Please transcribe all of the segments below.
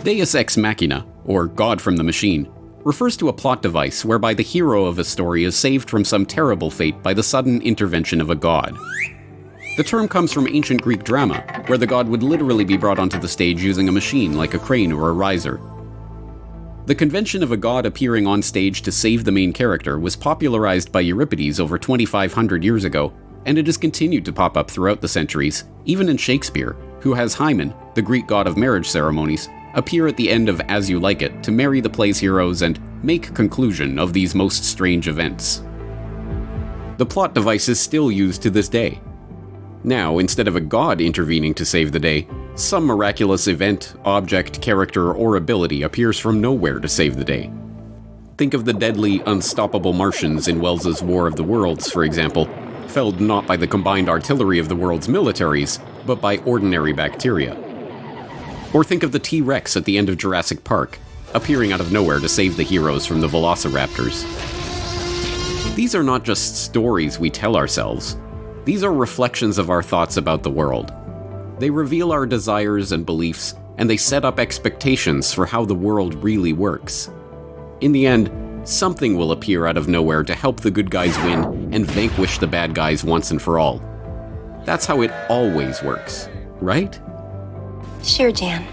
Deus ex machina, or God from the machine, refers to a plot device whereby the hero of a story is saved from some terrible fate by the sudden intervention of a god. The term comes from ancient Greek drama, where the god would literally be brought onto the stage using a machine like a crane or a riser. The convention of a god appearing on stage to save the main character was popularized by Euripides over 2,500 years ago, and it has continued to pop up throughout the centuries, even in Shakespeare, who has Hymen, the Greek god of marriage ceremonies, appear at the end of As You Like It to marry the play's heroes and make conclusion of these most strange events. The plot device is still used to this day. Now, instead of a god intervening to save the day, some miraculous event, object, character, or ability appears from nowhere to save the day. Think of the deadly, unstoppable Martians in Wells's War of the Worlds, for example, felled not by the combined artillery of the world's militaries, but by ordinary bacteria. Or think of the T-Rex at the end of Jurassic Park, appearing out of nowhere to save the heroes from the velociraptors. These are not just stories we tell ourselves. These are reflections of our thoughts about the world. They reveal our desires and beliefs, and they set up expectations for how the world really works. In the end, something will appear out of nowhere to help the good guys win and vanquish the bad guys once and for all. That's how it always works, right? Sure, Jan.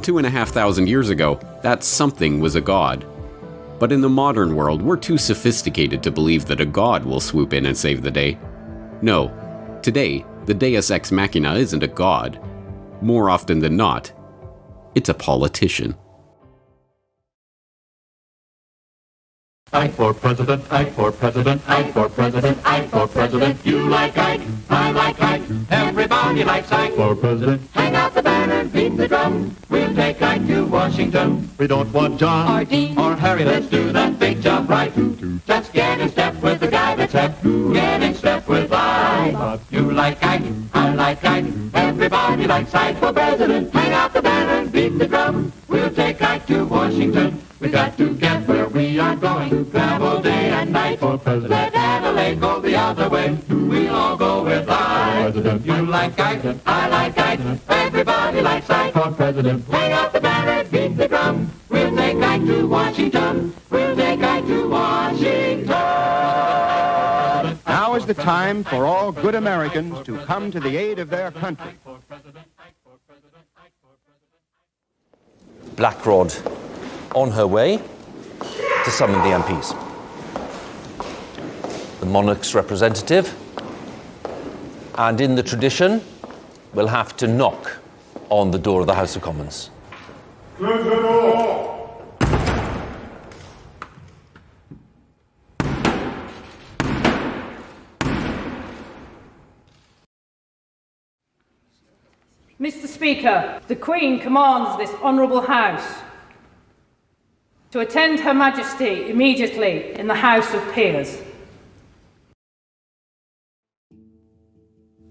2,500 years ago, that something was a god. But in the modern world, we're too sophisticated to believe that a god will swoop in and save the day. No, today, the Deus ex machina isn't a god. More often than not, it's a politician. Ike for president, Ike for president, Ike for president, Ike for president. You like Ike, I like Ike, everybody likes Ike for president. Hang out the banner, beat the drum, we'll take Ike to Washington. We don't want John or Dean or Harry, let's do that big job right. Just get in step with the guy that's hep, get in step with Ike. You like Ike, I like Ike, everybody likes Ike for president. Hang out the banner, beat the drum, we'll take Ike to Washington. We got to get where we are going, travel day and night for president. Let Adelaide go the other way, we'll all go with Ike. You like Ike, I like Ike, everybody likes Ike for president. Hang out the banner, beat the drum, we'll take Ike to Washington, we'll take Ike to Washington. Now is the time for all good Americans to come to the aid of their country. Blackrod on her way to summon the MPs. The monarch's representative, and in the tradition, will have to knock on the door of the House of Commons. Mr. Speaker, the Queen commands this honourable House to attend Her Majesty immediately in the House of Peers.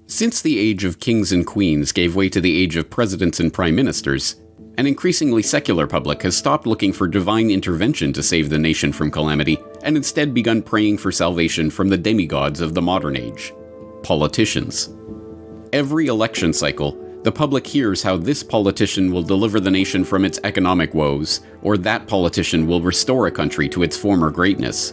Since the age of kings and queens gave way to the age of presidents and prime ministers, an increasingly secular public has stopped looking for divine intervention to save the nation from calamity and instead begun praying for salvation from the demigods of the modern age, politicians. Every election cycle, the public hears how this politician will deliver the nation from its economic woes, or that politician will restore a country to its former greatness.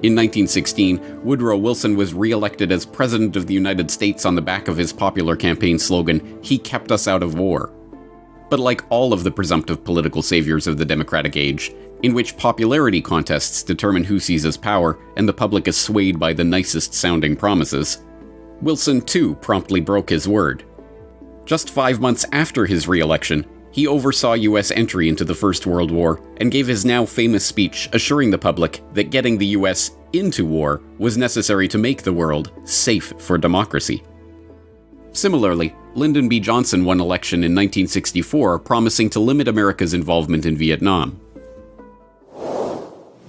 In 1916, Woodrow Wilson was re-elected as President of the United States on the back of his popular campaign slogan, "He kept us out of war." But like all of the presumptive political saviors of the democratic age, in which popularity contests determine who seizes power and the public is swayed by the nicest sounding promises, Wilson too promptly broke his word. Just 5 months after his re-election, he oversaw U.S. entry into the First World War and gave his now famous speech assuring the public that getting the U.S. into war was necessary to make the world safe for democracy. Similarly, Lyndon B. Johnson won election in 1964, promising to limit America's involvement in Vietnam.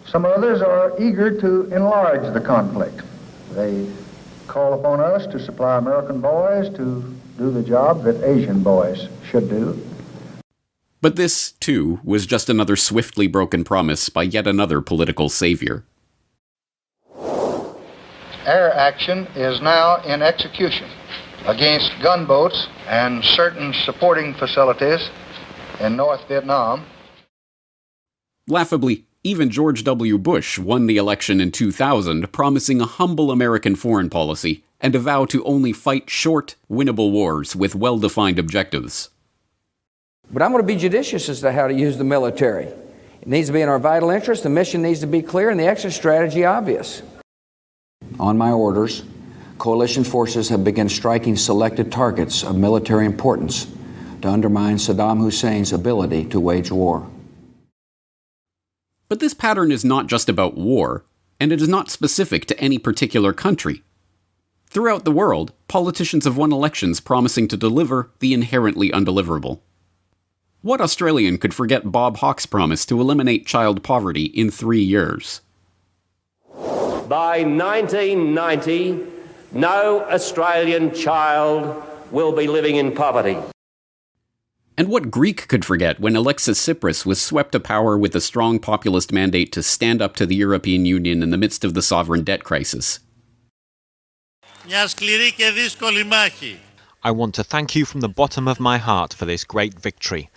Some others are eager to enlarge the conflict. They call upon us to supply American boys to do the job that Asian boys should do. But this, too, was just another swiftly broken promise by yet another political savior. Air action is now in execution against gunboats and certain supporting facilities in North Vietnam. Laughably, even George W. Bush won the election in 2000, promising a humble American foreign policy and a vow to only fight short, winnable wars with well-defined objectives. But I'm going to be judicious as to how to use the military. It needs to be in our vital interest, the mission needs to be clear, and the exit strategy obvious. On my orders, coalition forces have begun striking selected targets of military importance to undermine Saddam Hussein's ability to wage war. But this pattern is not just about war, and it is not specific to any particular country. Throughout the world, politicians have won elections promising to deliver the inherently undeliverable. What Australian could forget Bob Hawke's promise to eliminate child poverty in 3 years? By 1990, no Australian child will be living in poverty. And what Greek could forget when Alexis Tsipras was swept to power with a strong populist mandate to stand up to the European Union in the midst of the sovereign debt crisis? I want to thank you from the bottom of my heart for this great victory.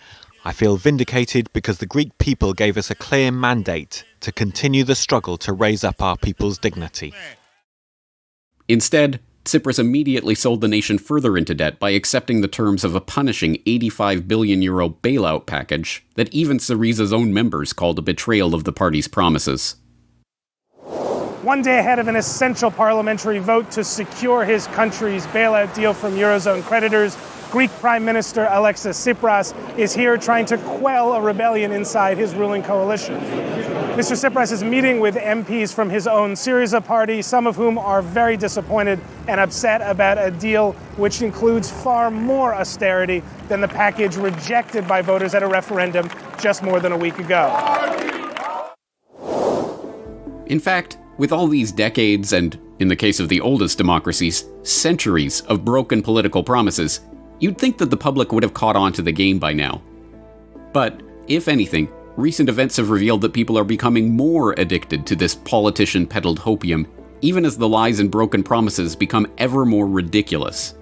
I feel vindicated because the Greek people gave us a clear mandate to continue the struggle to raise up our people's dignity. Instead, Tsipras immediately sold the nation further into debt by accepting the terms of a punishing €85 billion bailout package that even Syriza's own members called a betrayal of the party's promises. One day ahead of an essential parliamentary vote to secure his country's bailout deal from Eurozone creditors, Greek Prime Minister Alexis Tsipras is here trying to quell a rebellion inside his ruling coalition. Mr. Tsipras is meeting with MPs from his own Syriza party, some of whom are very disappointed and upset about a deal which includes far more austerity than the package rejected by voters at a referendum just more than a week ago. In fact, with all these decades and, in the case of the oldest democracies, centuries of broken political promises, you'd think that the public would have caught on to the game by now. But, if anything, recent events have revealed that people are becoming more addicted to this politician-peddled hopium, even as the lies and broken promises become ever more ridiculous.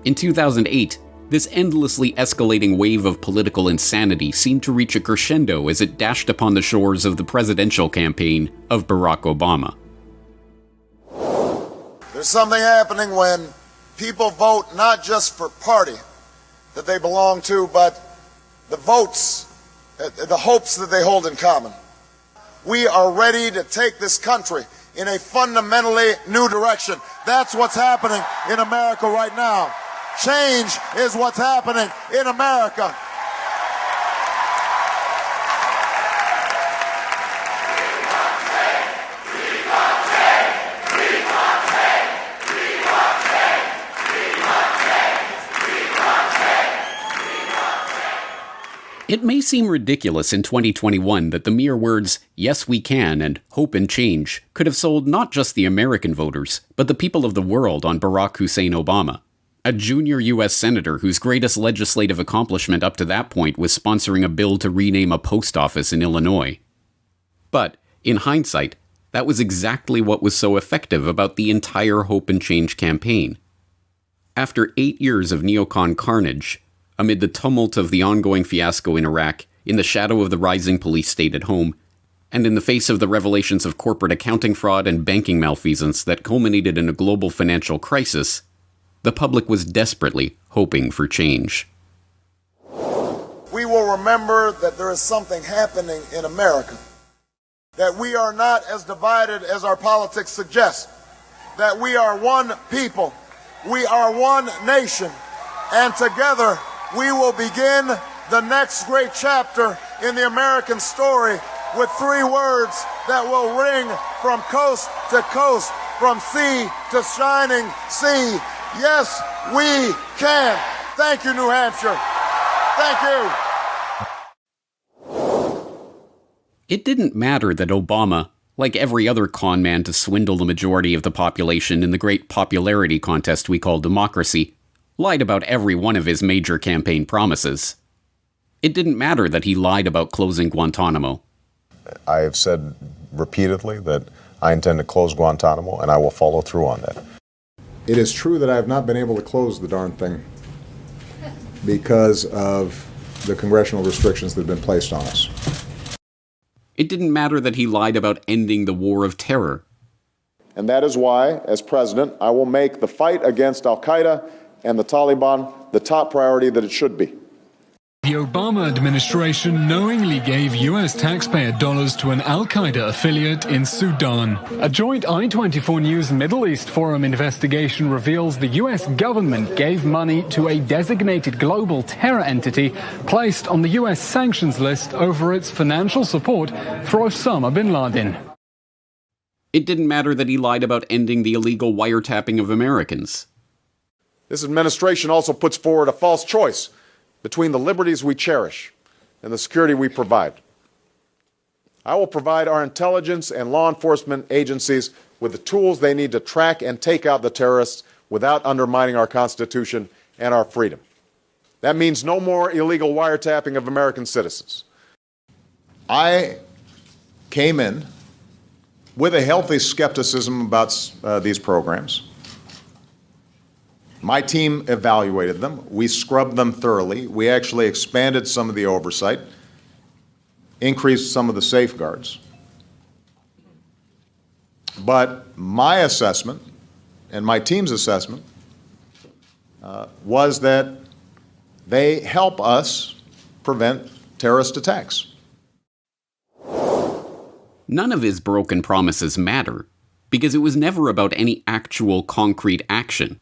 In 2008, this endlessly escalating wave of political insanity seemed to reach a crescendo as it dashed upon the shores of the presidential campaign of Barack Obama. There's something happening when people vote not just for party that they belong to, but the votes, the hopes that they hold in common. We are ready to take this country in a fundamentally new direction. That's what's happening in America right now. Change is what's happening in America. It may seem ridiculous in 2021 that the mere words, "Yes, we can," and "hope and change" could have sold not just the American voters, but the people of the world on Barack Hussein Obama, a junior U.S. senator whose greatest legislative accomplishment up to that point was sponsoring a bill to rename a post office in Illinois. But, in hindsight, that was exactly what was so effective about the entire Hope and Change campaign. After 8 years of neocon carnage, amid the tumult of the ongoing fiasco in Iraq, in the shadow of the rising police state at home, and in the face of the revelations of corporate accounting fraud and banking malfeasance that culminated in a global financial crisis, the public was desperately hoping for change. We will remember that there is something happening in America, that we are not as divided as our politics suggest, that we are one people, we are one nation, and together we will begin the next great chapter in the American story with 3 words that will ring from coast to coast, from sea to shining sea. Yes, we can. Thank you, New Hampshire. Thank you. It didn't matter that Obama, like every other con man to swindle the majority of the population in the great popularity contest we call democracy, lied about every one of his major campaign promises. It didn't matter that he lied about closing Guantanamo. I have said repeatedly that I intend to close Guantanamo, and I will follow through on that. It is true that I have not been able to close the darn thing because of the congressional restrictions that have been placed on us. It didn't matter that he lied about ending the war of terror. And that is why, as president, I will make the fight against al-Qaeda and the Taliban the top priority that it should be. The Obama administration knowingly gave U.S. taxpayer dollars to an al-Qaeda affiliate in Sudan. A joint I-24 News Middle East Forum investigation reveals the U.S. government gave money to a designated global terror entity placed on the U.S. sanctions list over its financial support for Osama bin Laden. It didn't matter that he lied about ending the illegal wiretapping of Americans. This administration also puts forward a false choice between the liberties we cherish and the security we provide. I will provide our intelligence and law enforcement agencies with the tools they need to track and take out the terrorists without undermining our Constitution and our freedom. That means no more illegal wiretapping of American citizens. I came in with a healthy skepticism about these programs. My team evaluated them. We scrubbed them thoroughly. We actually expanded some of the oversight, increased some of the safeguards. But my assessment and my team's assessment was that they help us prevent terrorist attacks. None of his broken promises matter, because it was never about any actual concrete action.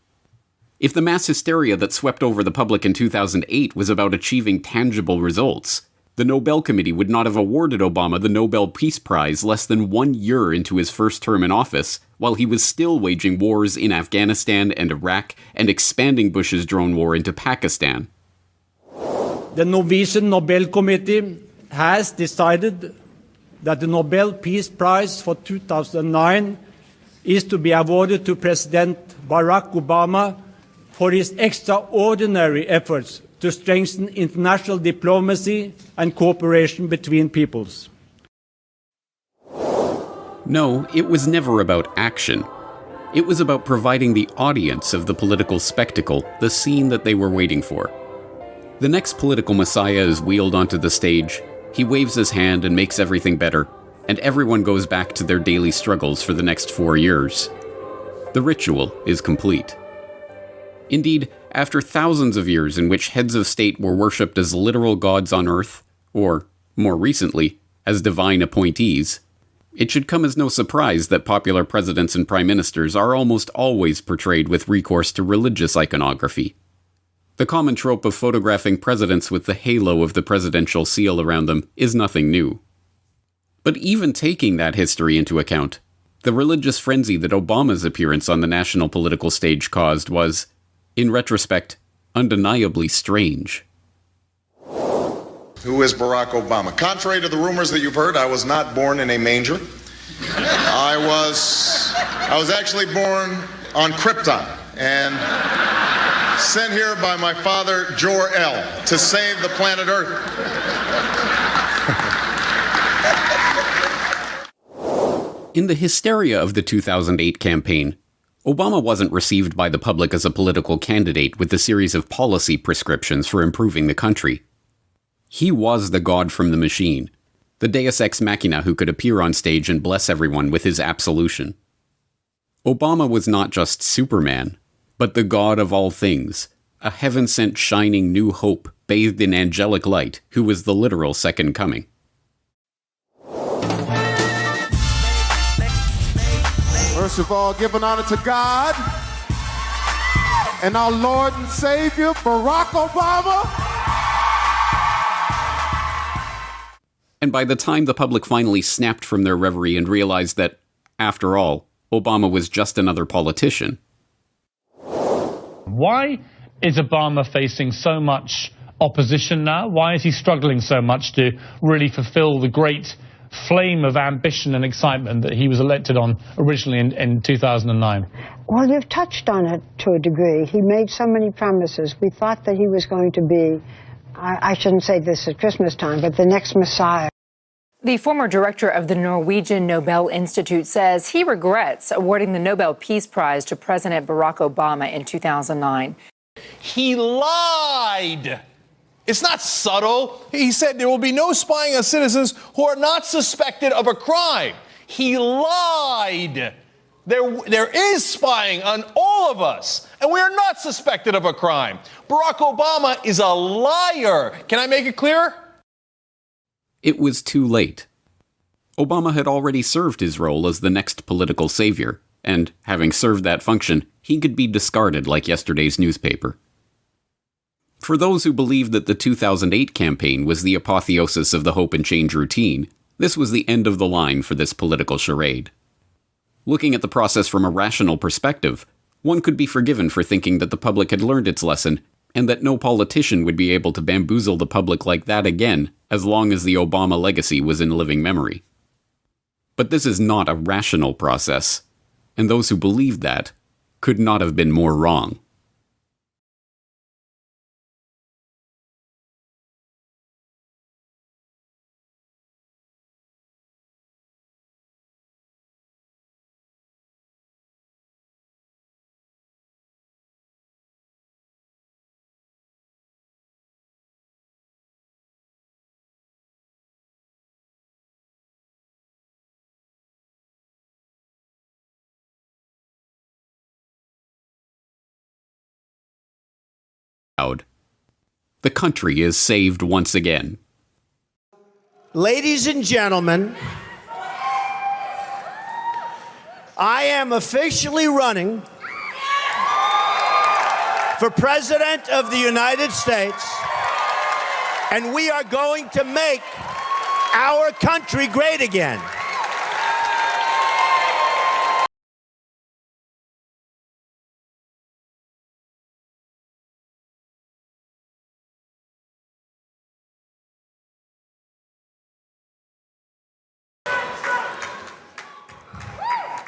If the mass hysteria that swept over the public in 2008 was about achieving tangible results, the Nobel Committee would not have awarded Obama the Nobel Peace Prize less than 1 year into his first term in office, while he was still waging wars in Afghanistan and Iraq and expanding Bush's drone war into Pakistan. The Norwegian Nobel Committee has decided that the Nobel Peace Prize for 2009 is to be awarded to President Barack Obama for his extraordinary efforts to strengthen international diplomacy and cooperation between peoples. No, it was never about action. It was about providing the audience of the political spectacle the scene that they were waiting for. The next political messiah is wheeled onto the stage, he waves his hand and makes everything better, and everyone goes back to their daily struggles for the next 4 years. The ritual is complete. Indeed, after thousands of years in which heads of state were worshipped as literal gods on earth, or, more recently, as divine appointees, it should come as no surprise that popular presidents and prime ministers are almost always portrayed with recourse to religious iconography. The common trope of photographing presidents with the halo of the presidential seal around them is nothing new. But even taking that history into account, the religious frenzy that Obama's appearance on the national political stage caused was, in retrospect, undeniably strange. Who is Barack Obama? Contrary to the rumors that you've heard, I was not born in a manger. I was actually born on Krypton and sent here by my father, Jor-El, to save the planet Earth. In the hysteria of the 2008 campaign, Obama wasn't received by the public as a political candidate with a series of policy prescriptions for improving the country. He was the god from the machine, the deus ex machina who could appear on stage and bless everyone with his absolution. Obama was not just Superman, but the god of all things, a heaven-sent shining new hope bathed in angelic light who was the literal second coming. First of all, give an honor to God and our Lord and Savior, Barack Obama. And by the time the public finally snapped from their reverie and realized that, after all, Obama was just another politician. Why is Obama facing so much opposition now? Why is he struggling so much to really fulfill the great flame of ambition and excitement that he was elected on originally in 2009? Well, you've touched on it to a degree. He made so many promises. We thought that he was going to be, I shouldn't say this at Christmas time, but the next Messiah. The former director of the Norwegian Nobel Institute says he regrets awarding the Nobel Peace Prize to President Barack Obama in 2009. He lied It's not subtle. He said there will be no spying on citizens who are not suspected of a crime. He lied. There is spying on all of us, and we are not suspected of a crime. Barack Obama is a liar. Can I make it clear? It was too late. Obama had already served his role as the next political savior, and having served that function, he could be discarded like yesterday's newspaper. For those who believed that the 2008 campaign was the apotheosis of the hope and change routine, this was the end of the line for this political charade. Looking at the process from a rational perspective, one could be forgiven for thinking that the public had learned its lesson, and that no politician would be able to bamboozle the public like that again, as long as the Obama legacy was in living memory. But this is not a rational process, and those who believed that could not have been more wrong. The country is saved once again. Ladies and gentlemen, I am officially running for President of the United States, and we are going to make our country great again.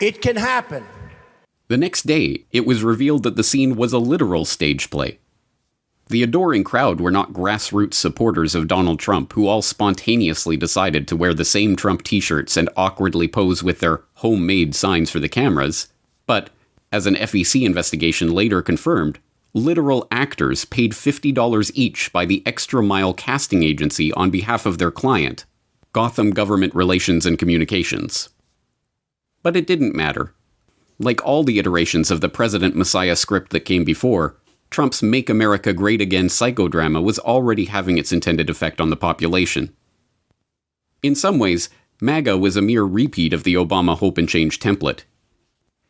It can happen. The next day, it was revealed that the scene was a literal stage play. The adoring crowd were not grassroots supporters of Donald Trump who all spontaneously decided to wear the same Trump t-shirts and awkwardly pose with their homemade signs for the cameras, but, as an FEC investigation later confirmed, literal actors paid $50 each by the Extra Mile casting agency on behalf of their client, Gotham Government Relations and Communications. But it didn't matter. Like all the iterations of the President Messiah script that came before, Trump's Make America Great Again psychodrama was already having its intended effect on the population. In some ways, MAGA was a mere repeat of the Obama Hope and Change template.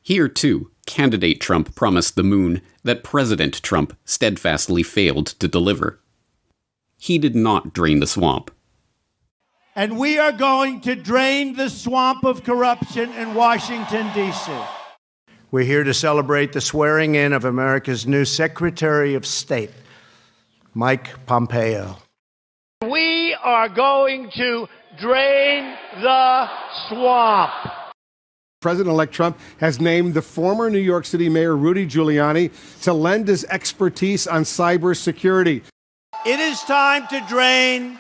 Here, too, candidate Trump promised the moon that President Trump steadfastly failed to deliver. He did not drain the swamp. And we are going to drain the swamp of corruption in Washington, D.C. We're here to celebrate the swearing in of America's new Secretary of State, Mike Pompeo. We are going to drain the swamp. President-elect Trump has named the former New York City Mayor Rudy Giuliani to lend his expertise on cybersecurity. It is time to drain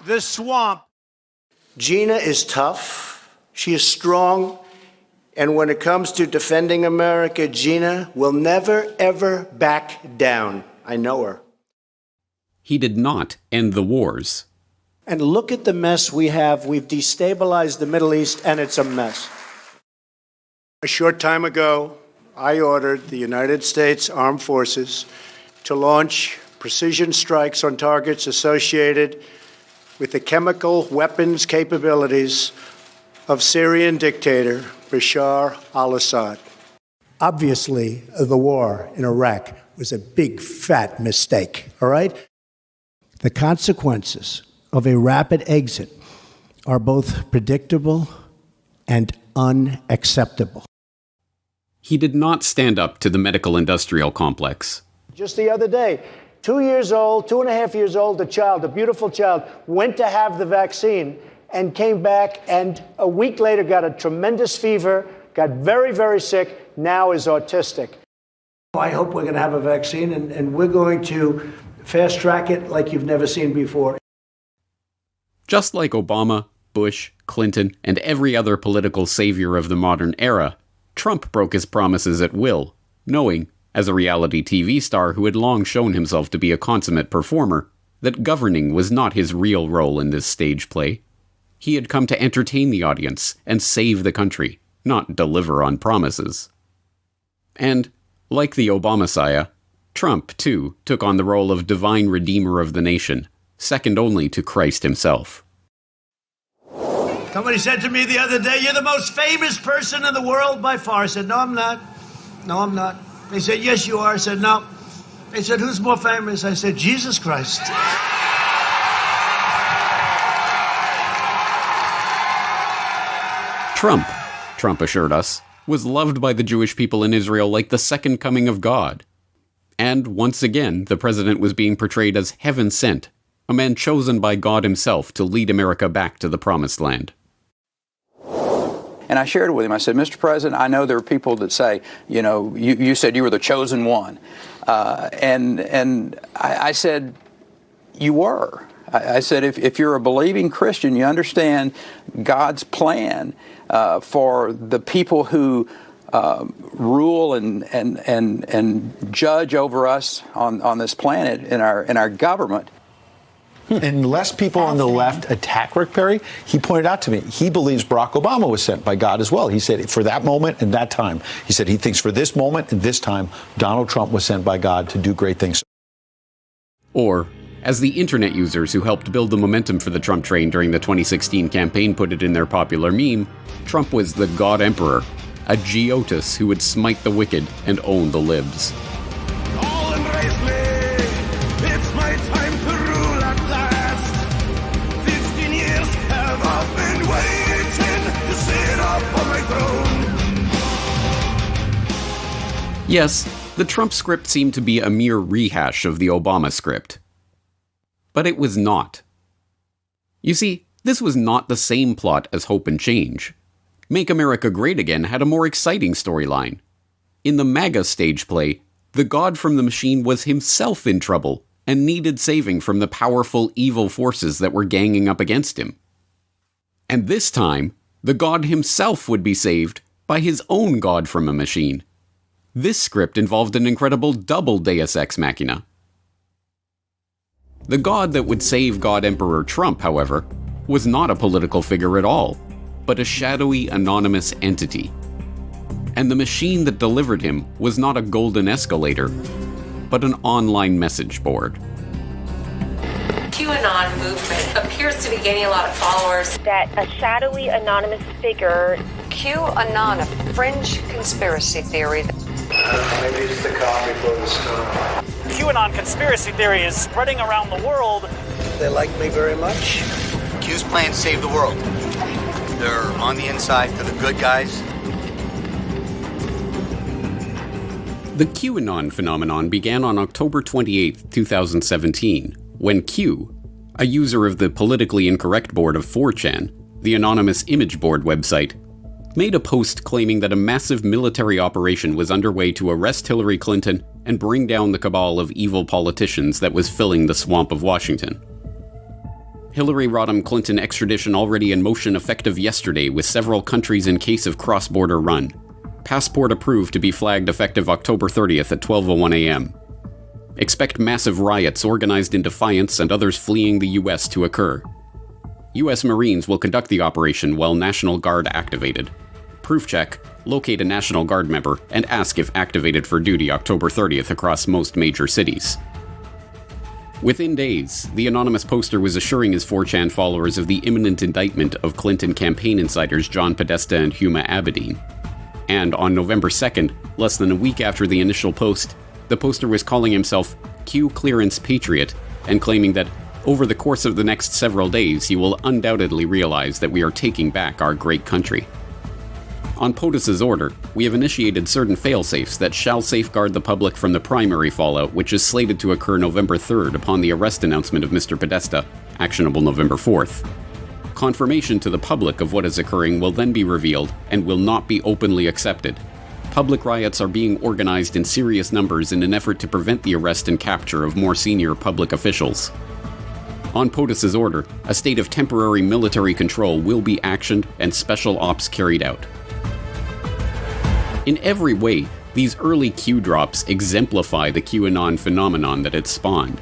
the swamp. Gina is tough. She is strong. And when it comes to defending America, Gina will never, ever back down. I know her. He did not end the wars. And look at the mess we have. We've destabilized the Middle East, and it's a mess. A short time ago, I ordered the United States Armed Forces to launch precision strikes on targets associated with the chemical weapons capabilities of Syrian dictator Bashar al-Assad. Obviously, the war in Iraq was a big, fat mistake, all right? The consequences of a rapid exit are both predictable and unacceptable. He did not stand up to the medical-industrial complex. Just the other day, 2 years old, 2.5 years old, a child, a beautiful child, went to have the vaccine and came back and a week later got a tremendous fever, got very, very sick, now is autistic. I hope we're going to have a vaccine and we're going to fast track it like you've never seen before. Just like Obama, Bush, Clinton, and every other political savior of the modern era, Trump broke his promises at will, knowing, as a reality TV star who had long shown himself to be a consummate performer, that governing was not his real role in this stage play. He had come to entertain the audience and save the country, not deliver on promises. And, like the Obama-Messiah, Trump, too, took on the role of divine redeemer of the nation, second only to Christ himself. Somebody said to me the other day, "You're the most famous person in the world by far." I said, "No, I'm not. No, I'm not." They said, "Yes, you are." I said, "No." They said, "Who's more famous?" I said, "Jesus Christ." Trump assured us, was loved by the Jewish people in Israel like the second coming of God. And once again, the president was being portrayed as heaven sent, a man chosen by God himself to lead America back to the promised land. And I shared it with him. I said, "Mr. President, I know there are people that say, you said you were the chosen one." And I said, "You were." I said, if you're a believing Christian, you understand God's plan for the people who rule and judge over us on this planet in our government. Unless people on the left attack Rick Perry, he pointed out to me, he believes Barack Obama was sent by God as well. He said for that moment and that time. He said he thinks for this moment and this time, Donald Trump was sent by God to do great things. Or, as the internet users who helped build the momentum for the Trump train during the 2016 campaign put it in their popular meme, Trump was the God Emperor, a Geotus who would smite the wicked and own the libs. All embrace me, it's my time to rule at last. 15 years have I been waiting to sit up on my throne. Yes, the Trump script seemed to be a mere rehash of the Obama script. But it was not. You see, this was not the same plot as Hope and Change. Make America Great Again had a more exciting storyline. In the MAGA stage play, the God from the machine was himself in trouble and needed saving from the powerful evil forces that were ganging up against him. And this time, the God himself would be saved by his own God from a machine. This script involved an incredible double Deus Ex Machina. The God that would save God Emperor Trump, however, was not a political figure at all, but a shadowy, anonymous entity. And the machine that delivered him was not a golden escalator, but an online message board. QAnon movement appears to be gaining a lot of followers. That a shadowy, anonymous figure. QAnon, a fringe conspiracy theory. Maybe it's the coffee before the storm. QAnon conspiracy theory is spreading around the world. They like me very much. Q's plan save the world. They're on the inside for the good guys. The QAnon phenomenon began on October 28, 2017, when Q, a user of the politically incorrect board of 4chan, the anonymous image board website, made a post claiming that a massive military operation was underway to arrest Hillary Clinton and bring down the cabal of evil politicians that was filling the swamp of Washington. Hillary Rodham Clinton extradition already in motion effective yesterday with several countries in case of cross-border run. Passport approved to be flagged effective October 30th at 12:01 a.m. Expect massive riots organized in defiance and others fleeing the U.S. to occur. U.S. Marines will conduct the operation while National Guard activated. Proof check, locate a National Guard member, and ask if activated for duty October 30th across most major cities. Within days, the anonymous poster was assuring his 4chan followers of the imminent indictment of Clinton campaign insiders John Podesta and Huma Abedin. And on November 2nd, less than a week after the initial post, the poster was calling himself Q Clearance Patriot and claiming that over the course of the next several days he will undoubtedly realize that we are taking back our great country. On POTUS's order, we have initiated certain failsafes that shall safeguard the public from the primary fallout, which is slated to occur November 3rd upon the arrest announcement of Mr. Podesta, actionable November 4th. Confirmation to the public of what is occurring will then be revealed and will not be openly accepted. Public riots are being organized in serious numbers in an effort to prevent the arrest and capture of more senior public officials. On POTUS's order, a state of temporary military control will be actioned and special ops carried out. In every way, these early Q drops exemplify the QAnon phenomenon that it spawned.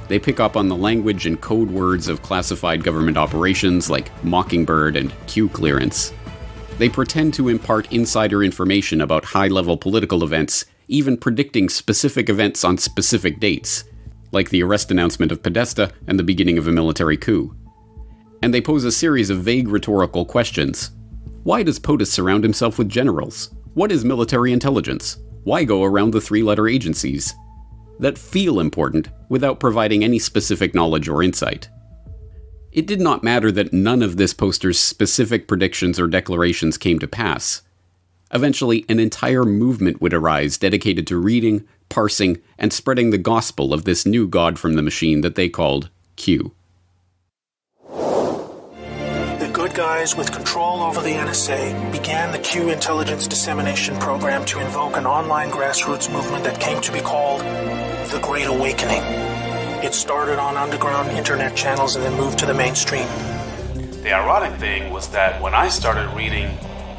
They pick up on the language and code words of classified government operations like Mockingbird and Q clearance. They pretend to impart insider information about high-level political events, even predicting specific events on specific dates, like the arrest announcement of Podesta and the beginning of a military coup. And they pose a series of vague rhetorical questions. Why does POTUS surround himself with generals? What is military intelligence? Why go around the three-letter agencies? That feel important without providing any specific knowledge or insight. It did not matter that none of this poster's specific predictions or declarations came to pass. Eventually, an entire movement would arise dedicated to reading, parsing, and spreading the gospel of this new god from the machine that they called Q. The good guys with control over the NSA began the Q intelligence dissemination program to invoke an online grassroots movement that came to be called the Great Awakening. It started on underground internet channels and then moved to the mainstream. The ironic thing was that when I started reading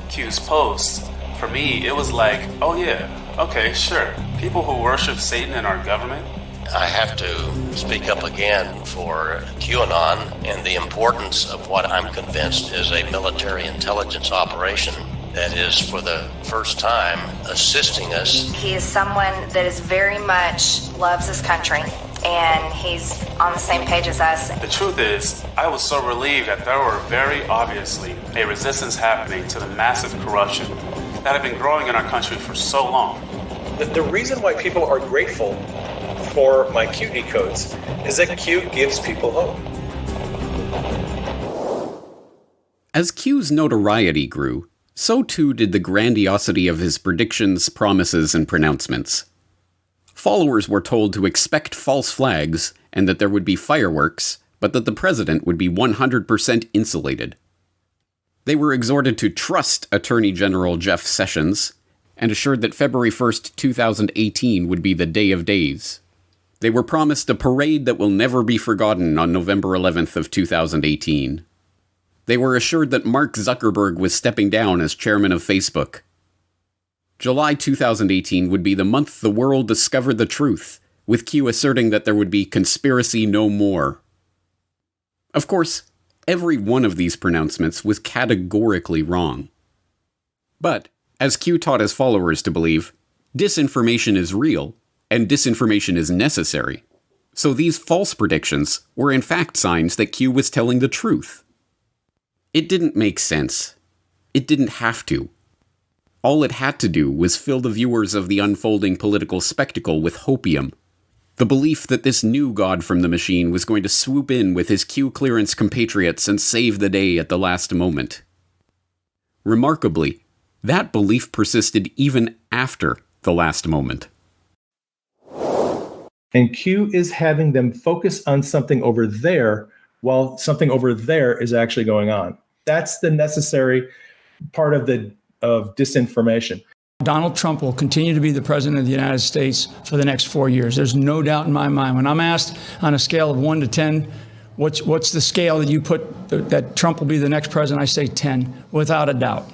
Q's posts, for me it was like, oh yeah, okay, sure. People who worship Satan in our government. I have to speak up again for QAnon and the importance of what I'm convinced is a military intelligence operation that is, for the first time, assisting us. He is someone that is very much loves his country, and he's on the same page as us. The truth is, I was so relieved that there were very obviously a resistance happening to the massive corruption that had been growing in our country for so long. The reason why people are grateful for my Q decodes is that Q gives people hope. As Q's notoriety grew, so too did the grandiosity of his predictions, promises, and pronouncements. Followers were told to expect false flags and that there would be fireworks, but that the president would be 100% insulated. They were exhorted to trust Attorney General Jeff Sessions and assured that February 1st, 2018 would be the day of days. They were promised a parade that will never be forgotten on November 11th of 2018. They were assured that Mark Zuckerberg was stepping down as chairman of Facebook. July 2018 would be the month the world discovered the truth, with Q asserting that there would be conspiracy no more. Of course, every one of these pronouncements was categorically wrong. But, as Q taught his followers to believe, disinformation is real, and disinformation is necessary. So these false predictions were in fact signs that Q was telling the truth. It didn't make sense. It didn't have to. All it had to do was fill the viewers of the unfolding political spectacle with hopium, the belief that this new god from the machine was going to swoop in with his Q clearance compatriots and save the day at the last moment. Remarkably, that belief persisted even after the last moment. And Q is having them focus on something over there while something over there is actually going on. That's the necessary part of disinformation. Donald Trump will continue to be the president of the United States for the next 4 years. There's no doubt in my mind. When I'm asked on a scale of 1 to 10, what's the scale that you put that Trump will be the next president, I say 10, without a doubt.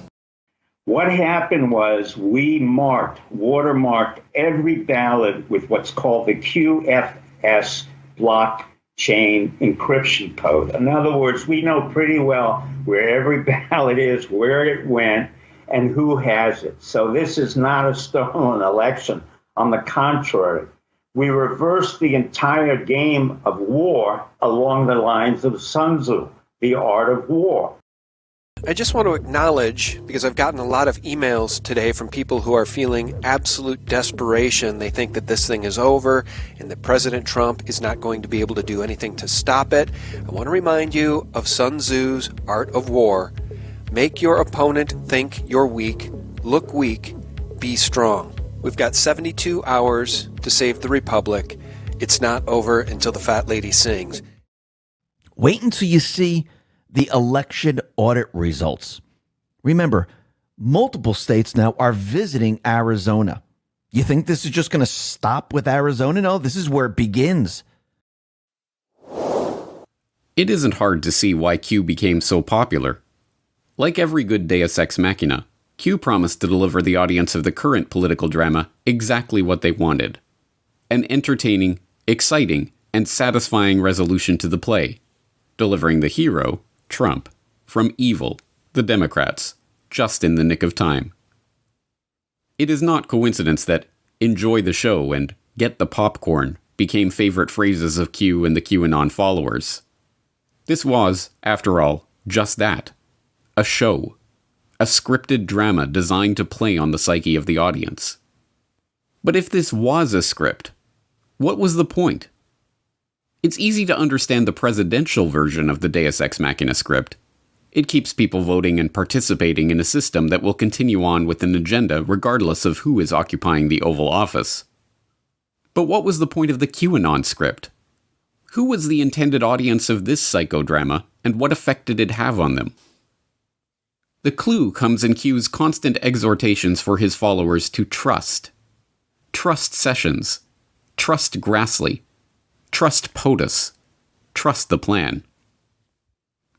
What happened was we watermarked every ballot with what's called the QFS blockchain encryption code. In other words, we know pretty well where every ballot is, where it went, and who has it. So this is not a stolen election. On the contrary, we reversed the entire game of war along the lines of Sun Tzu, The Art of War. I just want to acknowledge, because I've gotten a lot of emails today from people who are feeling absolute desperation. They think that this thing is over and that President Trump is not going to be able to do anything to stop it. I want to remind you of Sun Tzu's Art of War. Make your opponent think you're weak, look weak, be strong. We've got 72 hours to save the Republic. It's not over until the fat lady sings. Wait until you see the election audit results. Remember, multiple states now are visiting Arizona. You think this is just going to stop with Arizona? No, this is where it begins. It isn't hard to see why Q became so popular. Like every good Deus Ex Machina, Q promised to deliver the audience of the current political drama exactly what they wanted. An entertaining, exciting, and satisfying resolution to the play, delivering the hero, Trump, from evil, the Democrats, just in the nick of time. It is not coincidence that "enjoy the show" and "get the popcorn" became favorite phrases of Q and the QAnon followers. This was, after all, just that. A show. A scripted drama designed to play on the psyche of the audience. But if this was a script, what was the point? It's easy to understand the presidential version of the Deus Ex Machina script. It keeps people voting and participating in a system that will continue on with an agenda regardless of who is occupying the Oval Office. But what was the point of the QAnon script? Who was the intended audience of this psychodrama, and what effect did it have on them? The clue comes in Q's constant exhortations for his followers to trust. Trust Sessions. Trust Grassley. Trust POTUS. Trust the plan.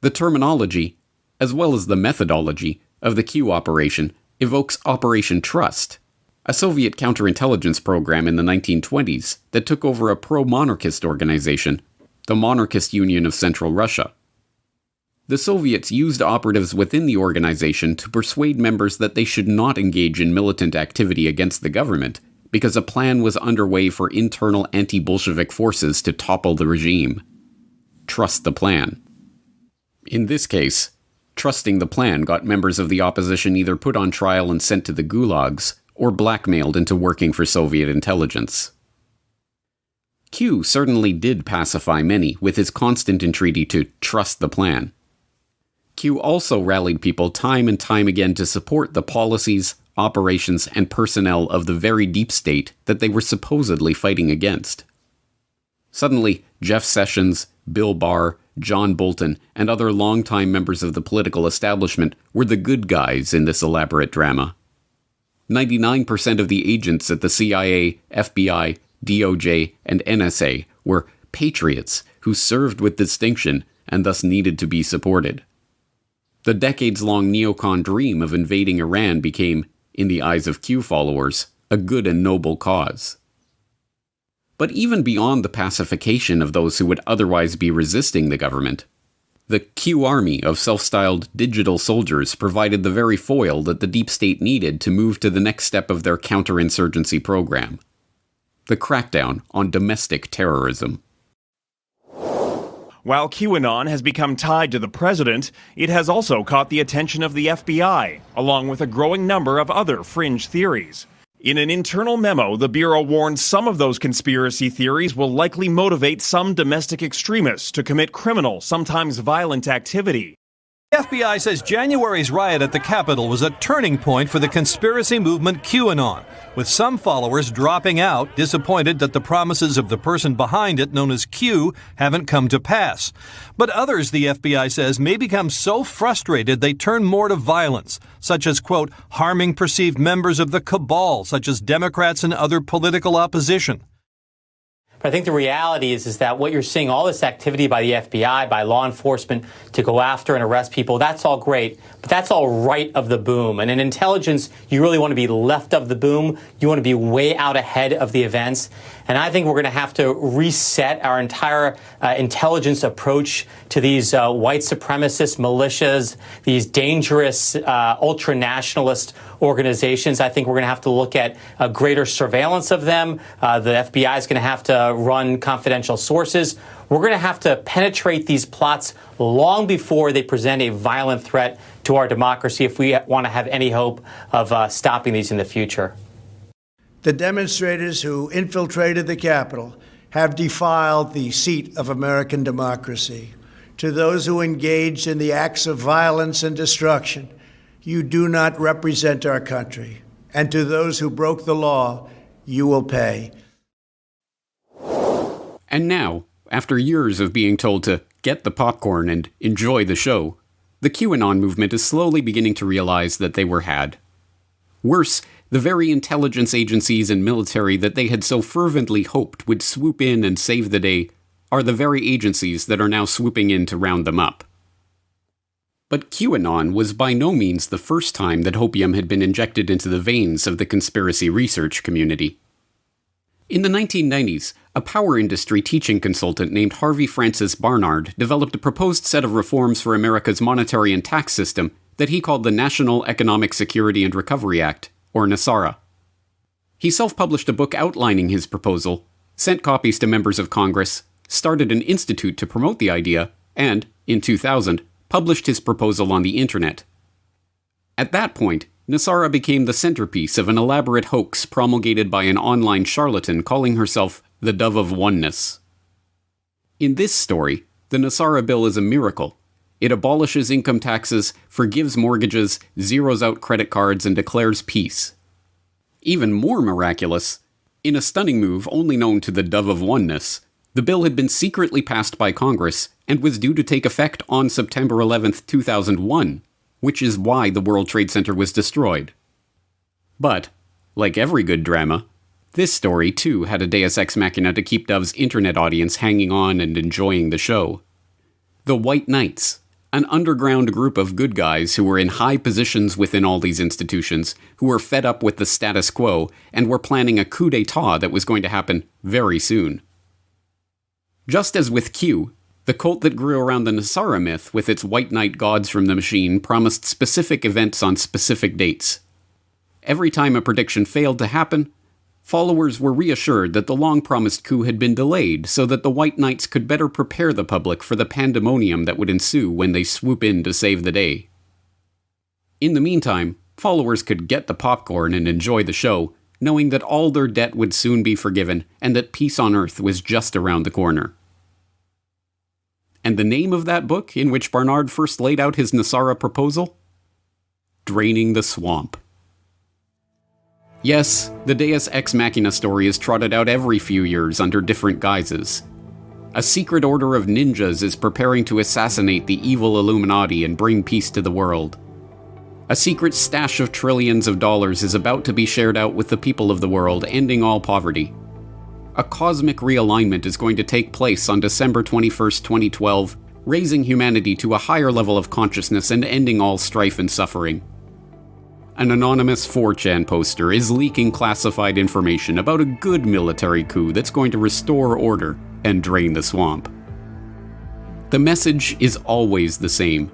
The terminology, as well as the methodology, of the Q operation evokes Operation Trust, a Soviet counterintelligence program in the 1920s that took over a pro-monarchist organization, the Monarchist Union of Central Russia. The Soviets used operatives within the organization to persuade members that they should not engage in militant activity against the government, because a plan was underway for internal anti-Bolshevik forces to topple the regime. Trust the plan. In this case, trusting the plan got members of the opposition either put on trial and sent to the gulags, or blackmailed into working for Soviet intelligence. Q certainly did pacify many with his constant entreaty to trust the plan. Q also rallied people time and time again to support the policies, operations, and personnel of the very deep state that they were supposedly fighting against. Suddenly, Jeff Sessions, Bill Barr, John Bolton, and other longtime members of the political establishment were the good guys in this elaborate drama. 99% of the agents at the CIA, FBI, DOJ, and NSA were patriots who served with distinction and thus needed to be supported. The decades-long neocon dream of invading Iran became, in the eyes of Q followers, a good and noble cause. But even beyond the pacification of those who would otherwise be resisting the government, the Q army of self-styled digital soldiers provided the very foil that the deep state needed to move to the next step of their counterinsurgency program: the crackdown on domestic terrorism. While QAnon has become tied to the president, it has also caught the attention of the FBI, along with a growing number of other fringe theories. In an internal memo, the Bureau warned some of those conspiracy theories will likely motivate some domestic extremists to commit criminal, sometimes violent activity. The FBI says January's riot at the Capitol was a turning point for the conspiracy movement QAnon, with some followers dropping out, disappointed that the promises of the person behind it, known as Q, haven't come to pass. But others, the FBI says, may become so frustrated they turn more to violence, such as, quote, harming perceived members of the cabal, such as Democrats and other political opposition. But I think the reality is that what you're seeing, all this activity by the FBI, by law enforcement to go after and arrest people, that's all great, but that's all right of the boom. And in intelligence, you really want to be left of the boom. You want to be way out ahead of the events. And I think we're going to have to reset our entire intelligence approach to these white supremacist militias, these dangerous ultra-nationalist organizations. I think we're going to have to look at greater surveillance of them. The FBI is going to have to run confidential sources. We're going to have to penetrate these plots long before they present a violent threat to our democracy if we want to have any hope of stopping these in the future. The demonstrators who infiltrated the Capitol have defiled the seat of American democracy. To those who engaged in the acts of violence and destruction, you do not represent our country. And to those who broke the law, you will pay. And now, after years of being told to get the popcorn and enjoy the show, the QAnon movement is slowly beginning to realize that they were had. Worse, the very intelligence agencies and military that they had so fervently hoped would swoop in and save the day are the very agencies that are now swooping in to round them up. But QAnon was by no means the first time that hopium had been injected into the veins of the conspiracy research community. In the 1990s, A power industry teaching consultant named Harvey Francis Barnard developed a proposed set of reforms for America's monetary and tax system that he called the National Economic Security and Recovery Act, or NESARA. He self-published a book outlining his proposal, sent copies to members of Congress, started an institute to promote the idea, and, in 2000, published his proposal on the internet. At that point, NESARA became the centerpiece of an elaborate hoax promulgated by an online charlatan calling herself the Dove of Oneness. In this story, the NESARA bill is a miracle. It abolishes income taxes, forgives mortgages, zeroes out credit cards, and declares peace. Even more miraculous, in a stunning move only known to the Dove of Oneness, the bill had been secretly passed by Congress and was due to take effect on September 11, 2001, which is why the World Trade Center was destroyed. But, like every good drama, this story too had a deus ex machina to keep Dove's internet audience hanging on and enjoying the show. The White Knights, an underground group of good guys who were in high positions within all these institutions, who were fed up with the status quo and were planning a coup d'etat that was going to happen very soon. Just as with Q, the cult that grew around the NESARA myth with its White Knight gods from the machine promised specific events on specific dates. Every time a prediction failed to happen, followers were reassured that the long-promised coup had been delayed so that the White Knights could better prepare the public for the pandemonium that would ensue when they swoop in to save the day. In the meantime, followers could get the popcorn and enjoy the show, knowing that all their debt would soon be forgiven and that peace on earth was just around the corner. And the name of that book in which Barnard first laid out his NESARA proposal? Draining the Swamp. Yes, the Deus Ex Machina story is trotted out every few years under different guises. A secret order of ninjas is preparing to assassinate the evil Illuminati and bring peace to the world. A secret stash of trillions of dollars is about to be shared out with the people of the world, ending all poverty. A cosmic realignment is going to take place on December 21st, 2012, raising humanity to a higher level of consciousness and ending all strife and suffering. An anonymous 4chan poster is leaking classified information about a good military coup that's going to restore order and drain the swamp. The message is always the same.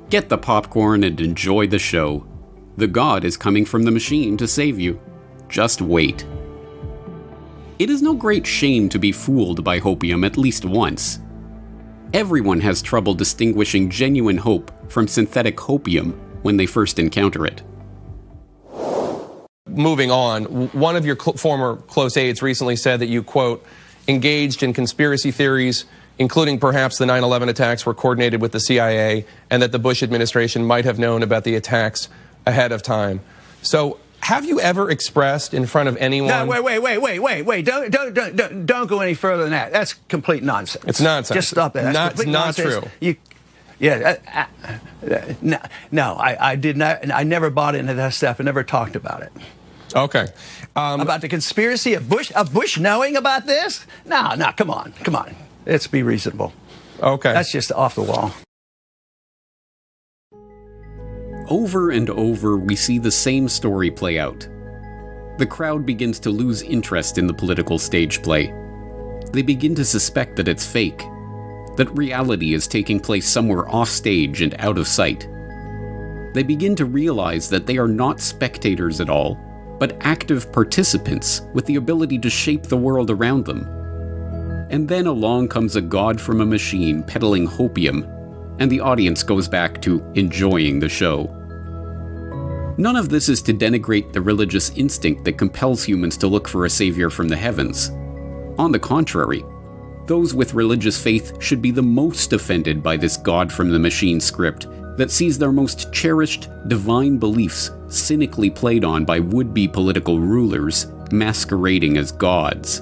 Get the popcorn and enjoy the show. The god is coming from the machine to save you. Just wait. It is no great shame to be fooled by Hopium at least once. Everyone has trouble distinguishing genuine hope from synthetic hopium when they first encounter it. Moving on, one of your former close aides recently said that you, quote, engaged in conspiracy theories, including perhaps the 9/11 attacks were coordinated with the CIA, and that the Bush administration might have known about the attacks ahead of time. So have you ever expressed in front of anyone... No, wait. Don't go any further than that. That's complete nonsense. It's nonsense. Just stop that. That's not true. No, I did not. I never bought into that stuff. I never talked about it. Okay. About the conspiracy of Bush knowing about this? No, come on. Let's be reasonable. Okay. That's just off the wall. Over and over, we see the same story play out. The crowd begins to lose interest in the political stage play. They begin to suspect that it's fake, that reality is taking place somewhere off stage and out of sight. They begin to realize that they are not spectators at all, but active participants with the ability to shape the world around them. And then along comes a god from a machine peddling hopium, and the audience goes back to enjoying the show. None of this is to denigrate the religious instinct that compels humans to look for a savior from the heavens. On the contrary, those with religious faith should be the most offended by this god from the machine script that sees their most cherished divine beliefs cynically played on by would-be political rulers masquerading as gods.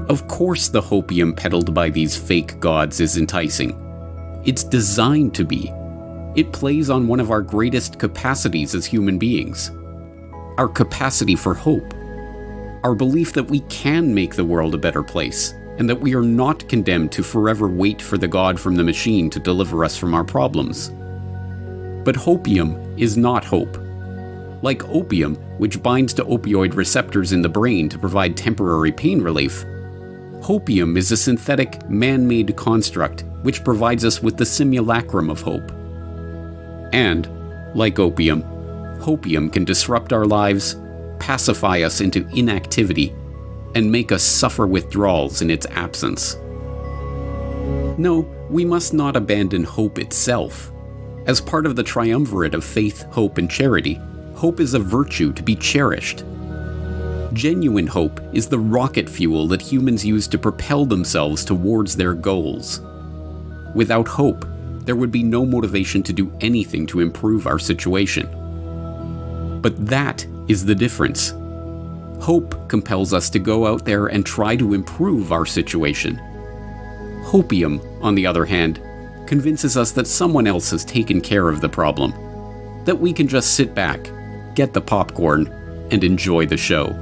Of course the hopium peddled by these fake gods is enticing. It's designed to be. It plays on one of our greatest capacities as human beings. Our capacity for hope. Our belief that we can make the world a better place, and that we are not condemned to forever wait for the god from the machine to deliver us from our problems. But hopium is not hope. Like opium, which binds to opioid receptors in the brain to provide temporary pain relief, Hopium is a synthetic, man-made construct which provides us with the simulacrum of hope. And, like opium, hopium can disrupt our lives, pacify us into inactivity, and make us suffer withdrawals in its absence. No, we must not abandon hope itself. As part of the triumvirate of faith, hope, and charity, hope is a virtue to be cherished. Genuine hope is the rocket fuel that humans use to propel themselves towards their goals. Without hope, there would be no motivation to do anything to improve our situation. But that is the difference. Hope compels us to go out there and try to improve our situation. Hopium, on the other hand, convinces us that someone else has taken care of the problem, that we can just sit back, get the popcorn, and enjoy the show.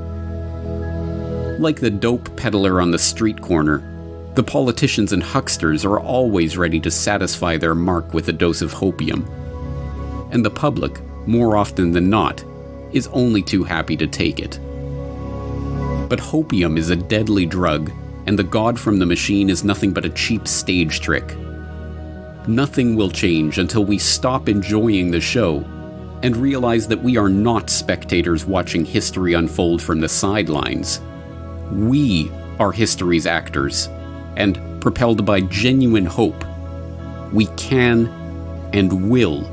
Like the dope peddler on the street corner, the politicians and hucksters are always ready to satisfy their mark with a dose of hopium. And the public, more often than not, is only too happy to take it. But hopium is a deadly drug, and the god from the machine is nothing but a cheap stage trick. Nothing will change until we stop enjoying the show and realize that we are not spectators watching history unfold from the sidelines. We are history's actors, and propelled by genuine hope, we can and will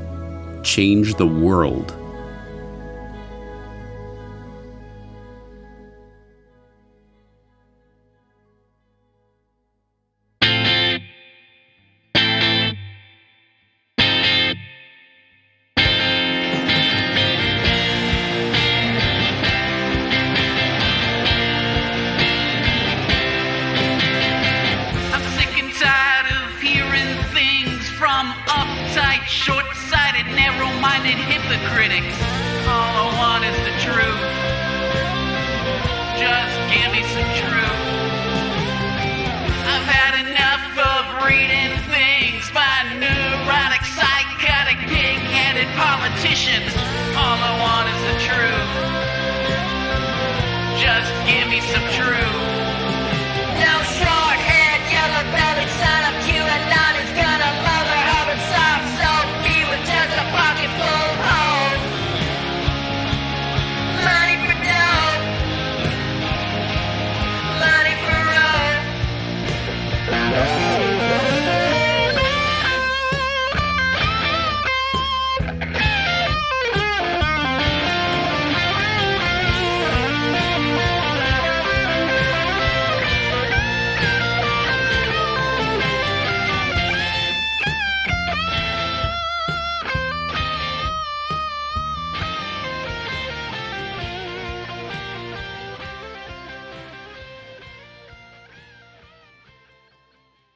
change the world. Short-sighted, narrow-minded hypocritics. All I want is the truth. Just give me some truth. I've had enough of reading things by neurotic, psychotic, pig-headed politicians. All I want is the truth. Just give me some truth.